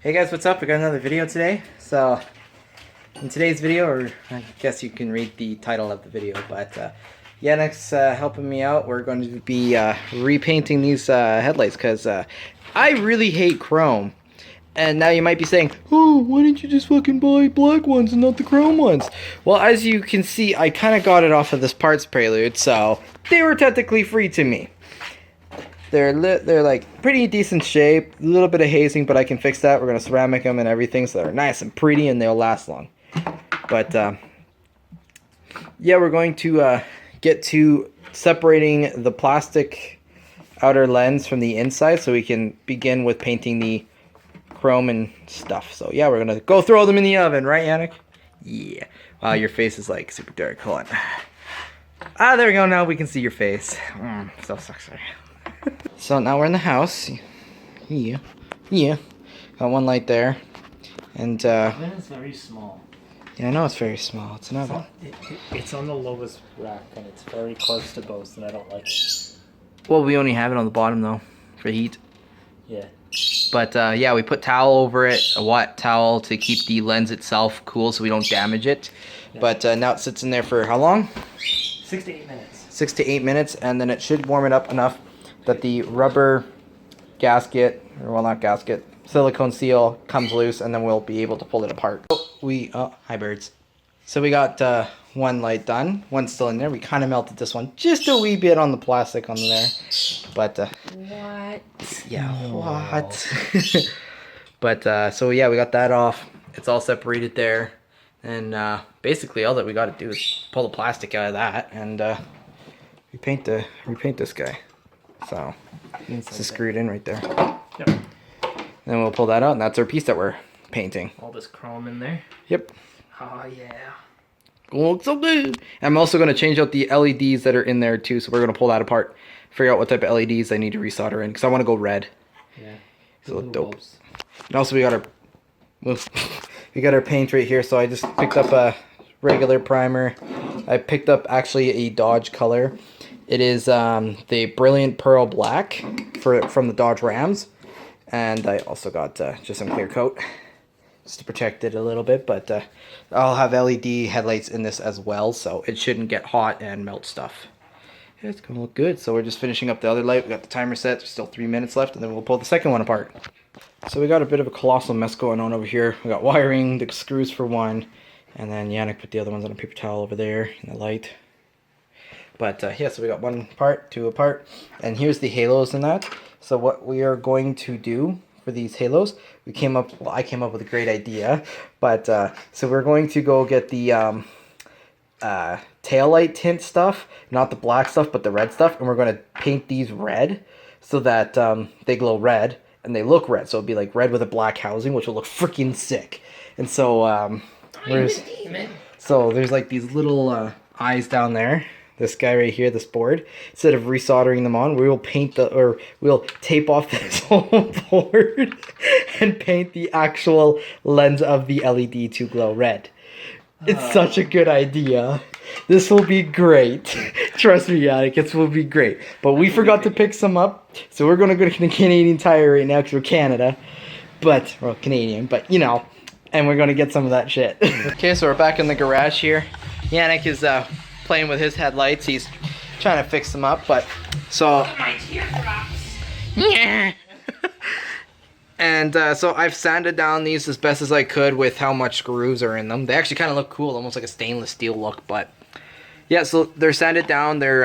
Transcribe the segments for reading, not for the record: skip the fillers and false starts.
Hey guys, what's up? We got another video today. So, in today's video, or I guess you can read the title of the video, but Yannick's helping me out. We're going to be repainting these headlights because I really hate chrome. And now you might be saying, oh, why didn't you just fucking buy black ones and not the chrome ones? Well, as you can see, I kind of got it off of this parts Prelude, so they were technically free to me. They're like pretty decent shape, a little bit of hazing, but I can fix that. We're gonna ceramic them and everything, so they're nice and pretty and they'll last long. But yeah, we're going to get to separating the plastic outer lens from the inside, so we can begin with painting the chrome and stuff. So yeah, we're gonna go throw them in the oven, right, Yannick? Yeah. Wow, your face is like super dark. Hold on. Ah, there we go. Now we can see your face. So sexy. So now we're in the house. Yeah. Got one light there. And That is very small. yeah, I know it's very small. It's not. It's on the lowest rack and it's very close to both, and I don't like it. Well, we only have it on the bottom though for heat. Yeah. But yeah, we put towel over it, a wet towel to keep the lens itself cool so we don't damage it. Yeah. But now it sits in there for how long? 6 to 8 minutes. 6 to 8 minutes, and then it should warm it up enough that the rubber gasket, or well, not gasket, silicone seal comes loose, and then we'll be able to pull it apart. Oh, hi birds. So we got one light done, one's still in there. We kind of melted this one just a wee bit on the plastic on there, but What? yeah, No. what? But so yeah, we got that off. It's all separated there, and basically all that we got to do is pull the plastic out of that and repaint this guy. So this is screwed in right there. Yep. Then we'll pull that out, and that's our piece that we're painting. All this chrome in there. Yep. Oh yeah. Looks so good. I'm also going to change out the LEDs that are in there too, so we're going to pull that apart, figure out what type of LEDs I need to resolder in, because I want to go red. Yeah. So Little dope. bulbs. And also we got our paint right here, so I just picked up a regular primer. I picked up actually a Dodge color. It is the Brilliant Pearl Black from the Dodge Rams. And I also got just some clear coat just to protect it a little bit, but I'll have LED headlights in this as well, so it shouldn't get hot and melt stuff. Yeah, it's gonna look good. So we're just finishing up the other light. We got the timer set. There's still 3 minutes left, and then we'll pull the second one apart. So we got a bit of a colossal mess going on over here. We got wiring, the screws for one, and then Yannick put the other ones on a paper towel over there in the light. But yeah, so we got one part, two apart, and here's the halos in that. So what we are going to do for these halos, I came up with a great idea, but so we're going to go get the tail light tint stuff, not the black stuff, but the red stuff, and we're going to paint these red so that they glow red and they look red. So it'll be like red with a black housing, which will look freaking sick. And so there's like these little eyes down there. This guy right here, this board. Instead of resoldering them on, we will we'll tape off this whole board and paint the actual lens of the LED to glow red. It's such a good idea. This will be great. Trust me, Yannick, it will be great. But we forgot to pick some up, so we're going to go to the Canadian Tire right now because we're Canada. But, well, Canadian, but you know, and we're going to get some of that shit. Okay, so we're back in the garage here. Yannick is playing with his headlights. He's trying to fix them up, but so my teardrops. Yeah. And so I've sanded down these as best as I could with how much screws are in them. They actually kind of look cool, almost like a stainless steel look, but yeah, so they're sanded down, they're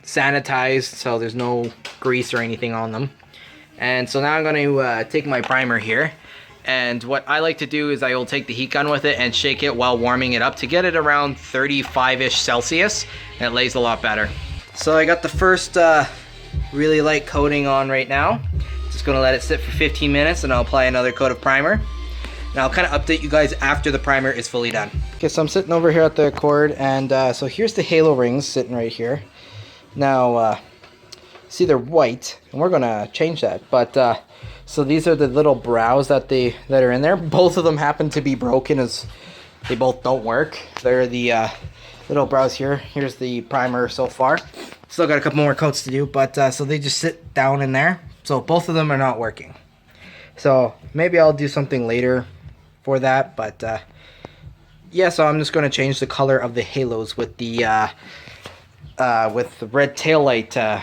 sanitized, so there's no grease or anything on them. And so now I'm going to take my primer here. And what I like to do is I will take the heat gun with it and shake it while warming it up to get it around 35-ish Celsius, and it lays a lot better. So I got the first really light coating on right now. Just gonna let it sit for 15 minutes and I'll apply another coat of primer. And I'll kind of update you guys after the primer is fully done. Okay, so I'm sitting over here at the cord, and so here's the halo rings sitting right here. Now, see, they're white, and we're gonna change that, but so these are the little brows that are in there. Both of them happen to be broken, as they both don't work. They're the little brows here. Here's the primer so far. Still got a couple more coats to do, but so they just sit down in there. So both of them are not working. So maybe I'll do something later for that, but yeah, so I'm just going to change the color of the halos with the red taillight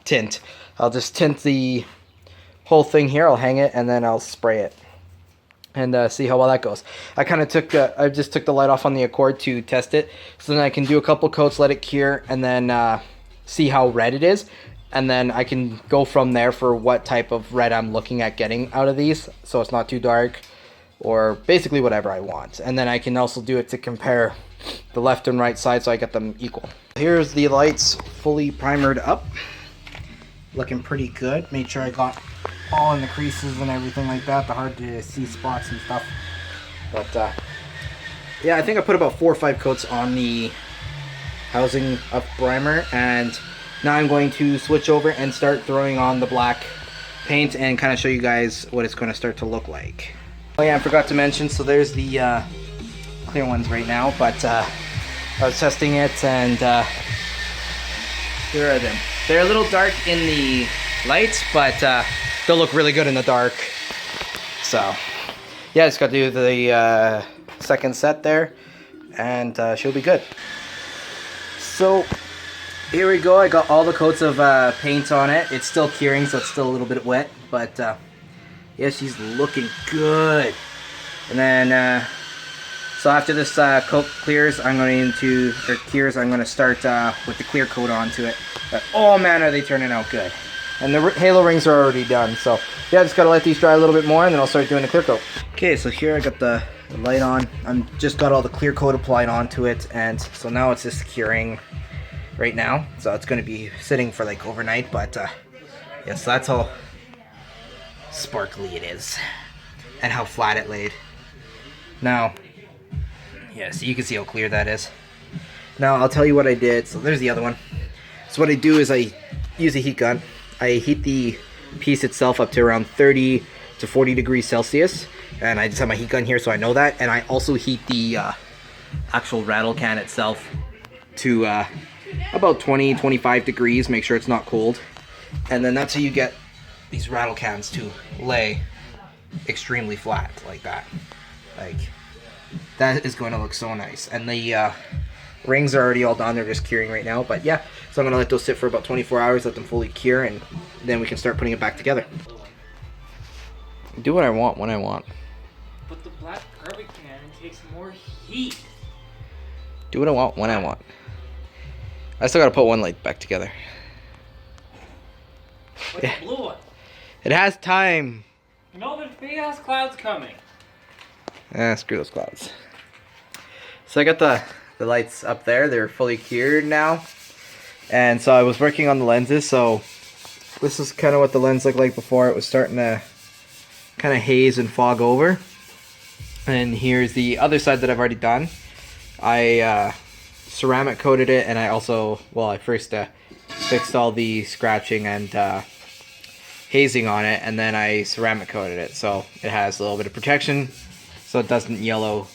tint. I'll just tint the whole thing here. I'll hang it and then I'll spray it and see how well that goes. I kind of I just took the light off on the Accord to test it, so then I can do a couple coats, let it cure, and then see how red it is, and then I can go from there for what type of red I'm looking at getting out of these, so it's not too dark, or basically whatever I want. And then I can also do it to compare the left and right side so I get them equal. Here's the lights fully primered up, looking pretty good. Made sure I got all in the creases and everything like that, the hard to see spots and stuff. But yeah, I think I put about 4 or 5 coats on the housing of primer, and now I'm going to switch over and start throwing on the black paint and kind of show you guys what it's going to start to look like. Oh yeah, I forgot to mention, so there's the clear ones right now, but I was testing it, and here are them. They're a little dark in the lights, but they'll look really good in the dark. So yeah, just got to do the second set there, and she'll be good. So here we go. I got all the coats of paint on it. It's still curing, so it's still a little bit wet, but yeah, she's looking good. And then so after this coat clears, I'm going to start with the clear coat onto it. But oh man, are they turning out good. And the halo rings are already done, so yeah, just gotta let these dry a little bit more, and then I'll start doing the clear coat. Okay, so here I got the light on. I'm just got all the clear coat applied onto it, and so now it's just curing right now. So it's gonna be sitting for like overnight, but yes, that's how sparkly it is, and how flat it laid. Now, yeah, so you can see how clear that is. Now I'll tell you what I did. So there's the other one. So what I do is I use a heat gun. I heat the piece itself up to around 30 to 40 degrees Celsius, and I just have my heat gun here so I know that. And I also heat the actual rattle can itself to about 20-25 degrees, make sure it's not cold, and then that's how you get these rattle cans to lay extremely flat like that. Like, that is going to look so nice. And the rings are already all done, they're just curing right now, but yeah, so I'm going to let those sit for about 24 hours, let them fully cure, and then we can start putting it back together. Do what I want when I want. But the black garbage can takes more heat. Do what I want when I want. I still got to put one light back together. What's the blue one? It has time. No, there's big ass clouds coming. Screw those clouds. So I got the lights up there. They're fully cured now. And so I was working on the lenses. So this is kind of what the lens looked like before. It was starting to kind of haze and fog over. And here's the other side that I've already done. I ceramic coated it, and I also, well, I first fixed all the scratching and hazing on it, and then I ceramic coated it so it has a little bit of protection so it doesn't yellow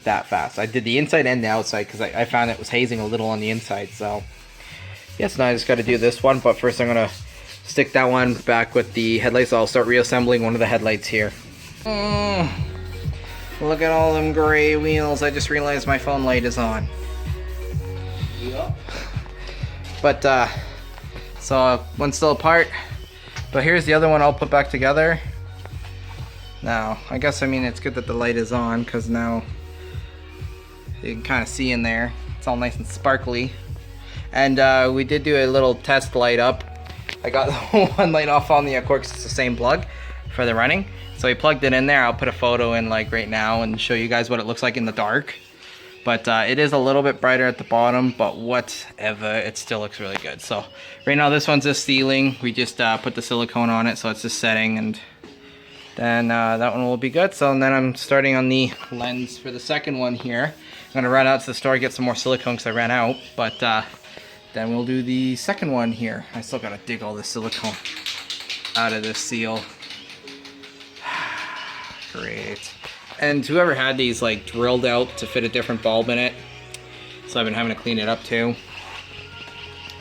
that fast. I did the inside and the outside because I found it was hazing a little on the inside. So yes, now I just got to do this one, but first I'm gonna stick that one back with the headlights. I'll start reassembling one of the headlights here. Look at all them gray wheels. I just realized my phone light is on. Yeah. But so one's still apart, but here's the other one I'll put back together. Now I guess, I mean, it's good that the light is on because now you can kind of see in there. It's all nice and sparkly. And we did do a little test light up. I got one light off on the Accord because it's the same plug for the running. So we plugged it in there. I'll put a photo in like right now and show you guys what it looks like in the dark. But it is a little bit brighter at the bottom, but whatever, it still looks really good. So right now this one's just sealing. We just put the silicone on it, so it's just setting, and then that one will be good. So then I'm starting on the lens for the second one here. I'm gonna run out to the store, get some more silicone because I ran out, but then we'll do the second one here. I still gotta dig all the silicone out of this seal. Great. And whoever had these like drilled out to fit a different bulb in it, so I've been having to clean it up too.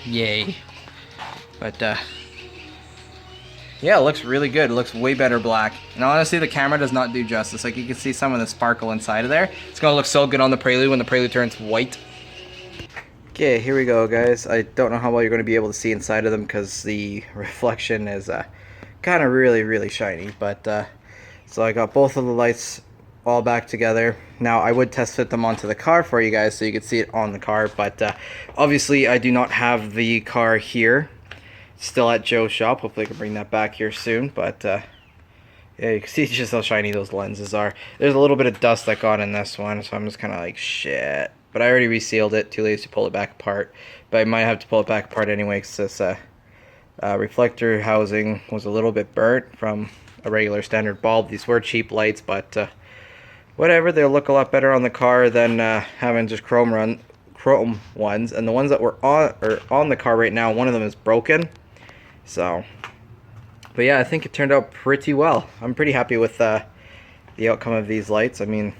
Yay. But Yeah, it looks really good. It looks way better black. And honestly, the camera does not do justice. Like, you can see some of the sparkle inside of there. It's gonna look so good on the Prelude when the Prelude turns white. Okay, here we go, guys. I don't know how well you're going to be able to see inside of them because the reflection is kind of really shiny. But so I got both of the lights all back together. Now I would test fit them onto the car for you guys so you could see it on the car. But obviously I do not have the car here. It's still at Joe's shop. Hopefully I can bring that back here soon. But yeah, you can see just how shiny those lenses are. There's a little bit of dust that got in this one, so I'm just kind of like, shit. But I already resealed it, too lazy to pull it back apart. But I might have to pull it back apart anyway because this reflector housing was a little bit burnt from a regular standard bulb. These were cheap lights, but whatever. They'll look a lot better on the car than having just chrome ones. And the ones that were on the car right now, one of them is broken. So, but yeah, I think it turned out pretty well. I'm pretty happy with the outcome of these lights. I mean,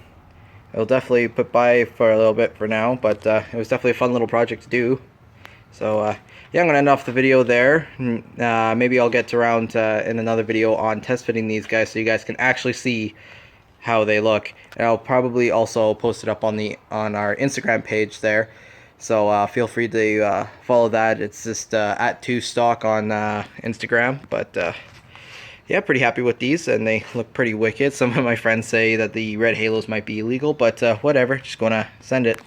it'll definitely put by for a little bit for now, but it was definitely a fun little project to do. So yeah, I'm gonna end off the video there. Maybe I'll get around in another video on test fitting these guys so you guys can actually see how they look. And I'll probably also post it up on our Instagram page there. So feel free to follow that. It's just at 2stock on Instagram. But yeah, pretty happy with these, and they look pretty wicked. Some of my friends say that the red halos might be illegal, but whatever, just gonna send it.